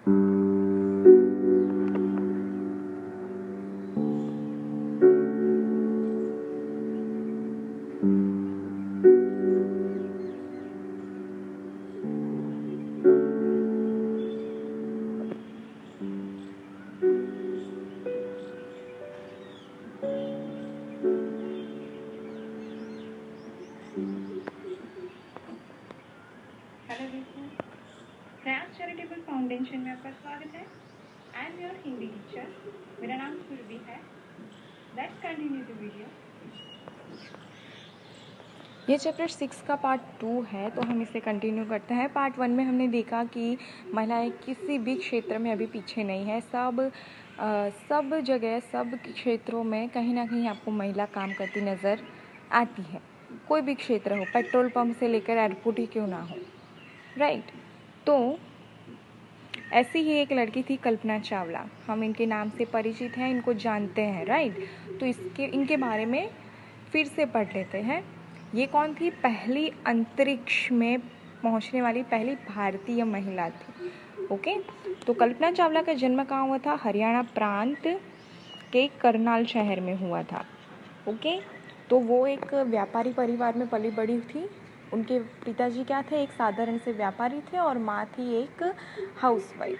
Hello दोस्तों, प्रयास charitable foundation में आपका स्वागत है। I am your Hindi teacher. मेरा नाम सुरभि है। Let's continue the video. ये चैप्टर 6 का पार्ट 2 है, तो हम इसे कंटिन्यू करते हैं। पार्ट 1 में हमने देखा कि महिलाएं किसी भी क्षेत्र में अभी पीछे नहीं है। सब जगह, सब क्षेत्रों में कहीं ना कहीं आपको महिला काम करती नज़र आती है। कोई भी क्षेत्र हो, पेट्रोल पंप से लेकर एयरपोर्ट ही क्यों ना हो, राइट। तो ऐसी ही एक लड़की थी कल्पना चावला। हम इनके नाम से परिचित हैं, इनको जानते हैं, राइट। तो इनके बारे में फिर से पढ़ लेते हैं। ये कौन थी? पहली अंतरिक्ष में पहुंचने वाली पहली भारतीय महिला थी। ओके, तो कल्पना चावला का जन्म कहाँ हुआ था? हरियाणा प्रांत के करनाल शहर में हुआ था। ओके, तो वो एक व्यापारी परिवार में पली बड़ी थी। उनके पिताजी क्या थे? एक साधारण से व्यापारी थे और माँ थी एक हाउसवाइफ।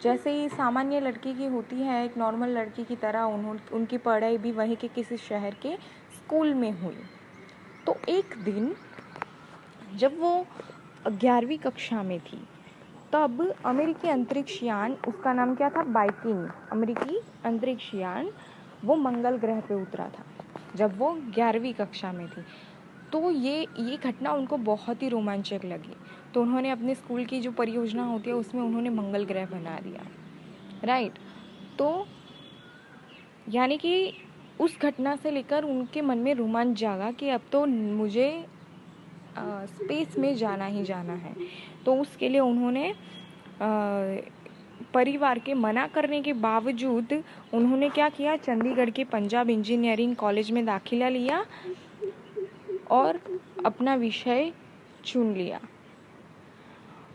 जैसे ही सामान्य लड़की की होती है, एक नॉर्मल लड़की की तरह उनकी पढ़ाई भी वहीं के किसी शहर के स्कूल में हुई। तो एक दिन जब वो 11वीं कक्षा में थी, तब अमेरिकी अंतरिक्ष यान, उसका नाम क्या था? वाइकिंग। अमेरिकी अंतरिक्ष यान वो मंगल ग्रह पे उतरा था जब वो 11वीं कक्षा में थी। तो ये घटना उनको बहुत ही रोमांचक लगी। तो उन्होंने अपने स्कूल की जो परियोजना होती है उसमें उन्होंने मंगल ग्रह बना दिया, राइट। तो यानी कि उस घटना से लेकर उनके मन में रोमांच जागा कि अब तो मुझे स्पेस में जाना ही जाना है। तो उसके लिए उन्होंने परिवार के मना करने के बावजूद उन्होंने क्या किया? चंडीगढ़ के पंजाब इंजीनियरिंग कॉलेज में दाखिला लिया और अपना विषय चुन लिया।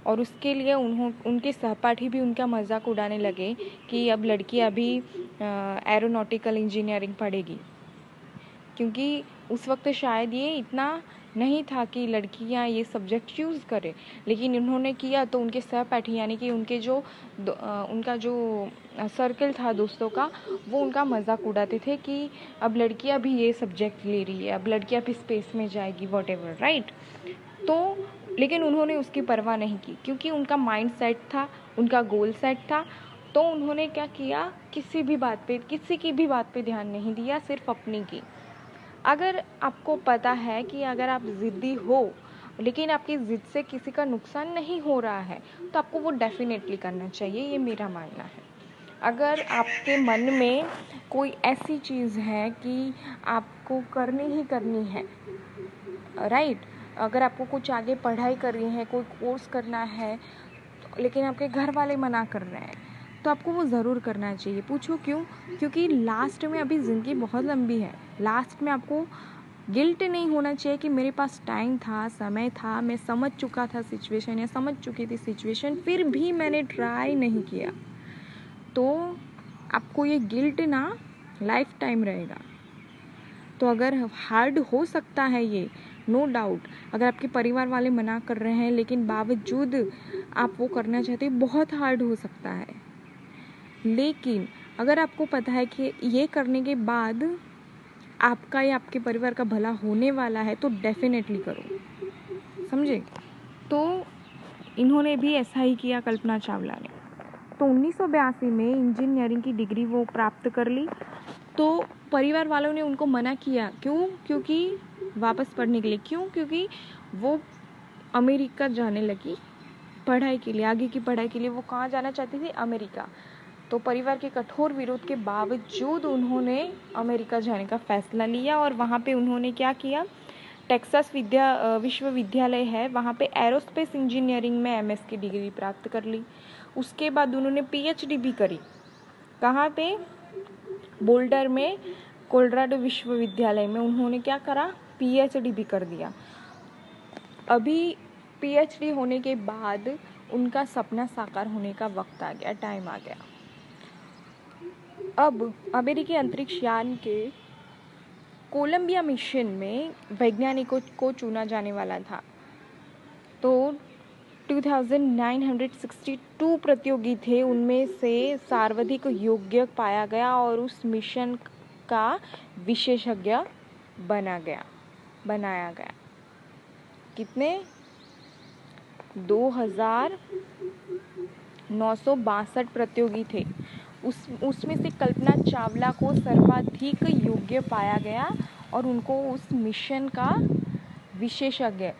और उसके लिए उनके सहपाठी भी उनका मजाक उड़ाने लगे कि अब लड़की अभी एरोनॉटिकल इंजीनियरिंग पढ़ेगी, क्योंकि उस वक्त शायद ये इतना नहीं था कि लड़कियां ये सब्जेक्ट चूज़ करें। लेकिन उन्होंने किया तो उनके सहपाठी यानी कि उनका जो सर्कल था दोस्तों का, वो उनका मजाक उड़ाते थे कि अब लड़कियां भी ये सब्जेक्ट ले रही है, अब लड़कियां भी स्पेस में जाएगी, वॉटेवर, राइट। तो लेकिन उन्होंने उसकी परवाह नहीं की, क्योंकि उनका माइंड सेट था, उनका गोल सेट था। तो उन्होंने क्या किया? किसी की भी बात पे ध्यान नहीं दिया, सिर्फ अपनी की। अगर आपको पता है कि अगर आप ज़िद्दी हो लेकिन आपकी ज़िद से किसी का नुकसान नहीं हो रहा है, तो आपको वो डेफिनेटली करना चाहिए, ये मेरा मानना है। अगर आपके मन में कोई ऐसी चीज़ है कि आपको करनी ही करनी है, राइट, अगर आपको कुछ आगे पढ़ाई करनी है, कोई कोर्स करना है, लेकिन आपके घर वाले मना कर रहे हैं, तो आपको वो ज़रूर करना चाहिए। पूछो क्यों? क्योंकि लास्ट में अभी ज़िंदगी बहुत लंबी है। लास्ट में आपको गिल्ट नहीं होना चाहिए कि मेरे पास टाइम था, समय था, मैं समझ चुका था सिचुएशन या समझ चुकी थी सिचुएशन, फिर भी मैंने ट्राई नहीं किया। तो आपको ये गिल्ट ना लाइफ टाइम रहेगा। तो अगर हार्ड हो सकता है ये, नो डाउट, अगर आपके परिवार वाले मना कर रहे हैं लेकिन बावजूद आप वो करना चाहते हैं, बहुत हार्ड हो सकता है। लेकिन अगर आपको पता है कि ये करने के बाद आपका या आपके परिवार का भला होने वाला है, तो डेफिनेटली करो, समझे। तो इन्होंने भी ऐसा ही किया, कल्पना चावला ने। तो 1982 में इंजीनियरिंग की डिग्री वो प्राप्त कर ली। तो परिवार वालों ने उनको मना किया। क्यों? क्योंकि वापस पढ़ने के लिए। क्यों? क्योंकि वो अमेरिका जाने लगी पढ़ाई के लिए, आगे की पढ़ाई के लिए। वो कहाँ जाना चाहती थी? अमेरिका। तो परिवार के कठोर विरोध के बावजूद उन्होंने अमेरिका जाने का फैसला लिया और वहाँ पे उन्होंने क्या किया? टेक्सास विश्वविद्यालय है, वहाँ पे एरोस्पेस इंजीनियरिंग में एमएस की डिग्री प्राप्त कर ली। उसके बाद उन्होंने पीएचडी भी करी। कहाँ पे? बोल्डर में कोलोराडो विश्वविद्यालय में उन्होंने क्या करा? पीएचडी भी कर दिया। अभी पीएचडी होने के बाद उनका सपना साकार होने का वक्त आ गया, टाइम आ गया। अब अमेरिकी अंतरिक्ष यान के कोलंबिया मिशन में वैज्ञानिकों को चुना जाने वाला था। तो 2962 प्रतियोगी थे, उनमें से सर्वाधिक योग्य पाया गया और उस मिशन का विशेषज्ञ बनाया गया। कितने? 2962 प्रतियोगी थे। उसमें से कल्पना चावला को सर्वाधिक योग्य पाया गया और उनको उस मिशन का विशेषज्ञ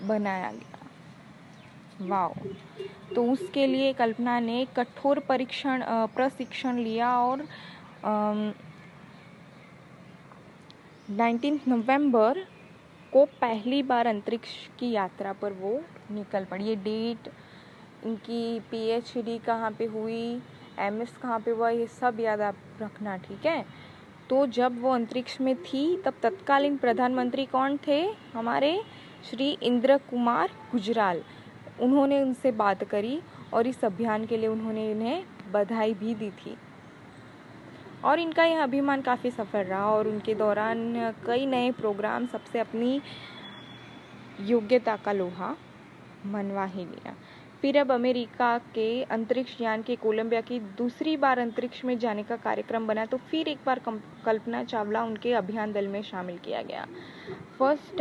बनाया गया। वाओ! तो उसके लिए कल्पना ने कठोर प्रशिक्षण लिया और 19 नवंबर को पहली बार अंतरिक्ष की यात्रा पर वो निकल पड़ी। ये डेट, इनकी PhD कहाँ पे हुई, MS कहाँ पे हुआ, ये सब याद आप रखना, ठीक है। तो जब वो अंतरिक्ष में थी तब तत्कालीन प्रधानमंत्री कौन थे? हमारे श्री इंद्र कुमार गुजराल। उन्होंने उनसे बात करी और इस अभियान के लिए उन्होंने इन्हें बधाई भी दी थी। और इनका यह अभियान काफ़ी सफल रहा और उनके दौरान कई नए प्रोग्राम सबसे अपनी योग्यता का लोहा मनवा ही लिया। फिर अब अमेरिका के अंतरिक्ष यान के कोलंबिया की दूसरी बार अंतरिक्ष में जाने का कार्यक्रम बना, तो फिर एक बार कल्पना चावला उनके अभियान दल में शामिल किया गया। फर्स्ट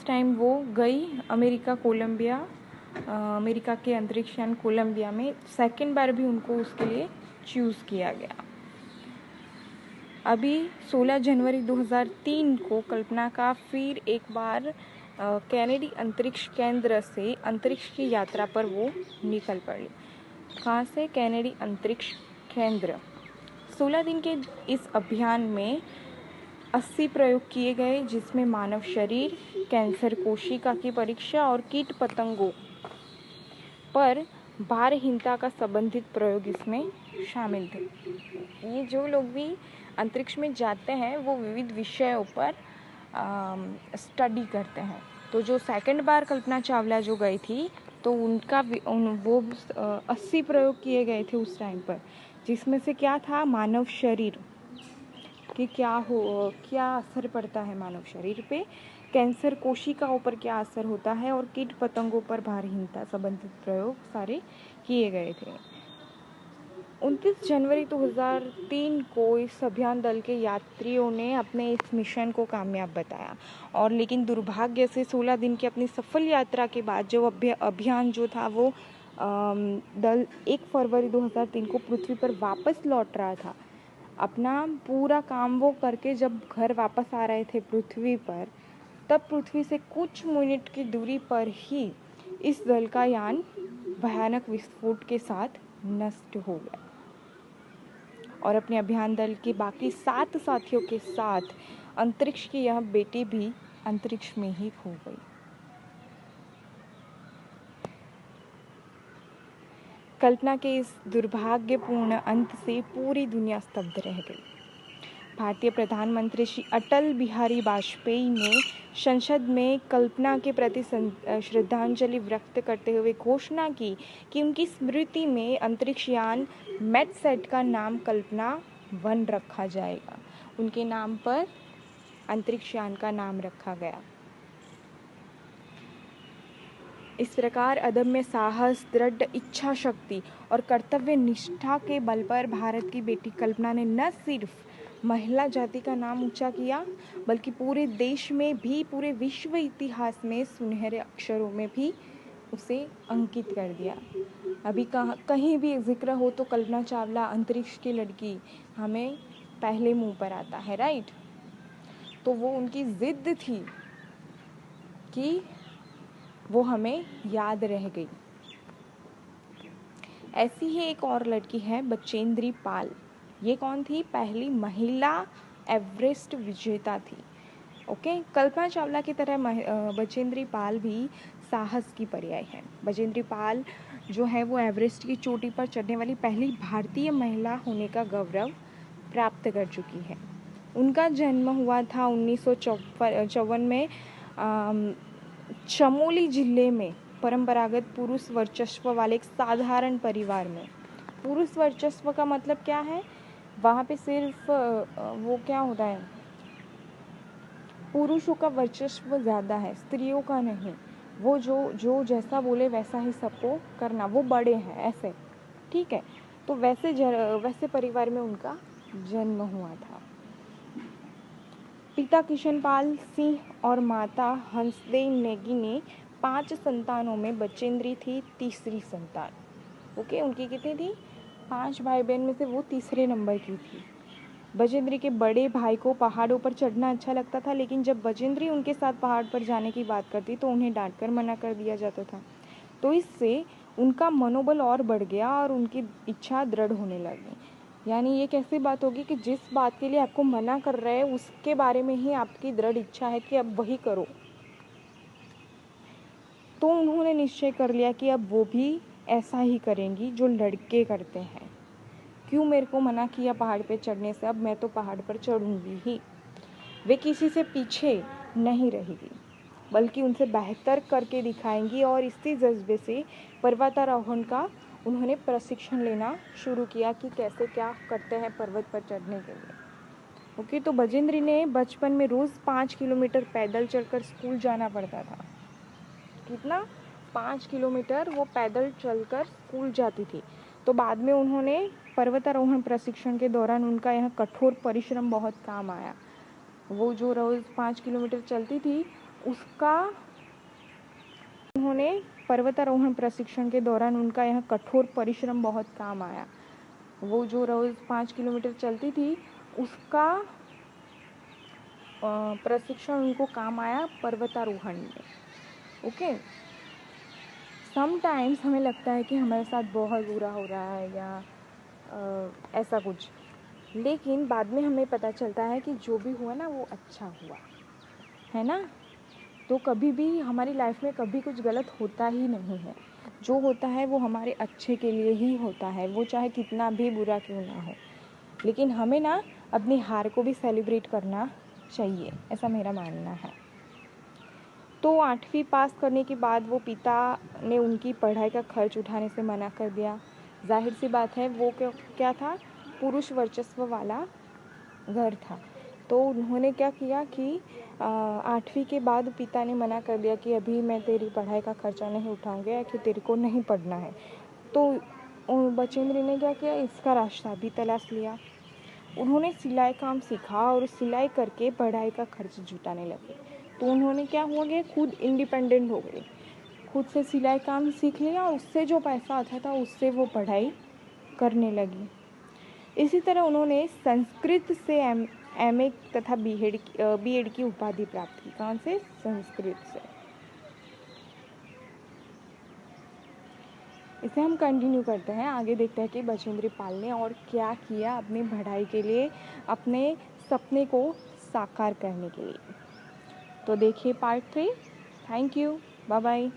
टाइम वो गई अमेरिका के अंतरिक्ष यान कोलंबिया में। सेकेंड बार भी उनको उसके लिए चूज़ किया गया। अभी 16 जनवरी 2003 को कल्पना का फिर एक बार कैनेडी अंतरिक्ष केंद्र से अंतरिक्ष की यात्रा पर वो निकल पड़ी। कहाँ से? कैनेडी अंतरिक्ष केंद्र। 16 दिन के इस अभियान में 80 प्रयोग किए गए, जिसमें मानव शरीर, कैंसर कोशिका की परीक्षा और कीट पतंगों पर भारहीनता का संबंधित प्रयोग इसमें शामिल थे। ये जो लोग भी अंतरिक्ष में जाते हैं वो विविध विषयों पर स्टडी करते हैं। तो जो सेकंड बार कल्पना चावला जो गई थी तो वो 80 प्रयोग किए गए थे उस टाइम पर, जिसमें से क्या था? मानव शरीर कि क्या असर पड़ता है मानव शरीर पे, कैंसर कोशिकाओं पर क्या असर होता है और कीट पतंगों पर भारहीनता संबंधित प्रयोग सारे किए गए थे। 29 जनवरी 2003 को इस अभियान दल के यात्रियों ने अपने इस मिशन को कामयाब बताया और लेकिन दुर्भाग्य से 16 दिन की अपनी सफल यात्रा के बाद जो अभियान जो था वो दल 1 फरवरी 2003 को पृथ्वी पर वापस लौट रहा था। अपना पूरा काम वो करके जब घर वापस आ रहे थे पृथ्वी पर, तब पृथ्वी से कुछ मिनट की दूरी पर ही इस दल का यान भयानक विस्फोट के साथ नष्ट हो गया और अपने अभियान दल के बाकी 7 साथियों के साथ अंतरिक्ष की यह बेटी भी अंतरिक्ष में ही खो गई। कल्पना के इस दुर्भाग्यपूर्ण अंत से पूरी दुनिया स्तब्ध रह गई। भारतीय प्रधानमंत्री श्री अटल बिहारी वाजपेयी ने संसद में कल्पना के प्रति श्रद्धांजलि व्यक्त करते हुए घोषणा की कि उनकी स्मृति में अंतरिक्ष यान मेटसैट का नाम कल्पना 1 रखा जाएगा। उनके नाम पर अंतरिक्ष यान का नाम रखा गया। इस प्रकार अदम्य साहस, दृढ़ इच्छा शक्ति और कर्तव्य निष्ठा के बल पर भारत की बेटी कल्पना ने न सिर्फ महिला जाति का नाम ऊंचा किया, बल्कि पूरे देश में भी, पूरे विश्व इतिहास में सुनहरे अक्षरों में भी उसे अंकित कर दिया। अभी कहीं भी जिक्र हो तो कल्पना चावला अंतरिक्ष की लड़की हमें पहले मुंह पर आता है, राइट। तो वो उनकी जिद थी कि वो हमें याद रह गई। ऐसी ही एक और लड़की है बचेंद्री पाल। ये कौन थी? पहली महिला एवरेस्ट विजेता थी। ओके, कल्पना चावला की तरह बचेंद्री पाल भी साहस की पर्याय है। बचेंद्री पाल जो है वो एवरेस्ट की चोटी पर चढ़ने वाली पहली भारतीय महिला होने का गौरव प्राप्त कर चुकी है। उनका जन्म हुआ था 1954 में चमोली जिले में परंपरागत पुरुष वर्चस्व वाले एक साधारण परिवार में। पुरुष वर्चस्व का मतलब क्या है? वहाँ पे सिर्फ वो क्या होता है, पुरुषों का वर्चस्व ज़्यादा है, स्त्रियों का नहीं। वो जो जैसा बोले वैसा ही सबको करना, वो बड़े हैं ऐसे, ठीक है। तो वैसे परिवार में उनका जन्म हुआ था। पिता किशनपाल सिंह और माता हंसदेव नेगी ने 5 संतानों में बचेंद्री थी तीसरी संतान। ओके, उनकी कितनी थी? 5 भाई बहन में से वो तीसरे नंबर की थी। बचेंद्री के बड़े भाई को पहाड़ों पर चढ़ना अच्छा लगता था, लेकिन जब बचेंद्री उनके साथ पहाड़ पर जाने की बात करती तो उन्हें डांटकर मना कर दिया जाता था। तो इससे उनका मनोबल और बढ़ गया और उनकी इच्छा दृढ़ होने लगी। यानी ये कैसी बात होगी कि जिस बात के लिए आपको मना कर रहे हैं उसके बारे में ही आपकी दृढ़ इच्छा है कि अब वही करो। तो उन्होंने निश्चय कर लिया कि अब वो भी ऐसा ही करेंगी जो लड़के करते हैं। क्यों मेरे को मना किया पहाड़ पे चढ़ने से, अब मैं तो पहाड़ पर चढ़ूंगी ही। वे किसी से पीछे नहीं रहेगी, बल्कि उनसे बेहतर करके दिखाएंगी। और इसी जज्बे से पर्वतारोहण का उन्होंने प्रशिक्षण लेना शुरू किया कि कैसे क्या करते हैं पर्वत पर चढ़ने के लिए। ओके, तो बजेंद्री ने बचपन में रोज़ 5 किलोमीटर पैदल चलकर स्कूल जाना पड़ता था। कितना? 5 किलोमीटर वो पैदल चलकर स्कूल जाती थी। तो बाद में उन्होंने पर्वतारोहण प्रशिक्षण के दौरान उनका यह कठोर परिश्रम बहुत काम आया। वो जो रोज़ 5 किलोमीटर चलती थी उसका उन्होंने पर्वतारोहण प्रशिक्षण के दौरान उनका यह कठोर परिश्रम बहुत काम आया। वो जो रोज़ 5 किलोमीटर चलती थी उसका प्रशिक्षण उनको काम आया पर्वतारोहण में। ओके, समटाइम्स हमें लगता है कि हमारे साथ बहुत बुरा हो रहा है या ऐसा कुछ, लेकिन बाद में हमें पता चलता है कि जो भी हुआ ना वो अच्छा हुआ है ना। तो कभी भी हमारी लाइफ में कभी कुछ गलत होता ही नहीं है। जो होता है वो हमारे अच्छे के लिए ही होता है, वो चाहे कितना भी बुरा क्यों ना हो। लेकिन हमें ना अपनी हार को भी सेलिब्रेट करना चाहिए, ऐसा मेरा मानना है। तो 8वीं पास करने के बाद वो पिता ने उनकी पढ़ाई का खर्च उठाने से मना कर दिया। जाहिर सी बात है, वो क्या था, पुरुष वर्चस्व वाला घर था। तो उन्होंने क्या किया कि 8वीं के बाद पिता ने मना कर दिया कि अभी मैं तेरी पढ़ाई का खर्चा नहीं उठाऊंगा या कि तेरे को नहीं पढ़ना है। तो बचेंद्री ने क्या किया, इसका रास्ता भी तलाश लिया। उन्होंने सिलाई काम सीखा और सिलाई करके पढ़ाई का खर्च जुटाने लगे। तो उन्होंने क्या हुआ कि खुद इंडिपेंडेंट हो गए, खुद से सिलाई काम सीख लिया, उससे जो पैसा आता था उससे वो पढ़ाई करने लगी। इसी तरह उन्होंने संस्कृत से एमए तथा बीएड की उपाधि प्राप्त की। कहाँ से? संस्कृत से। इसे हम कंटिन्यू करते हैं, आगे देखते हैं कि बचेंद्री पाल ने और क्या किया अपनी पढ़ाई के लिए, अपने सपने को साकार करने के लिए। तो देखिए part 3। Thank you, bye bye.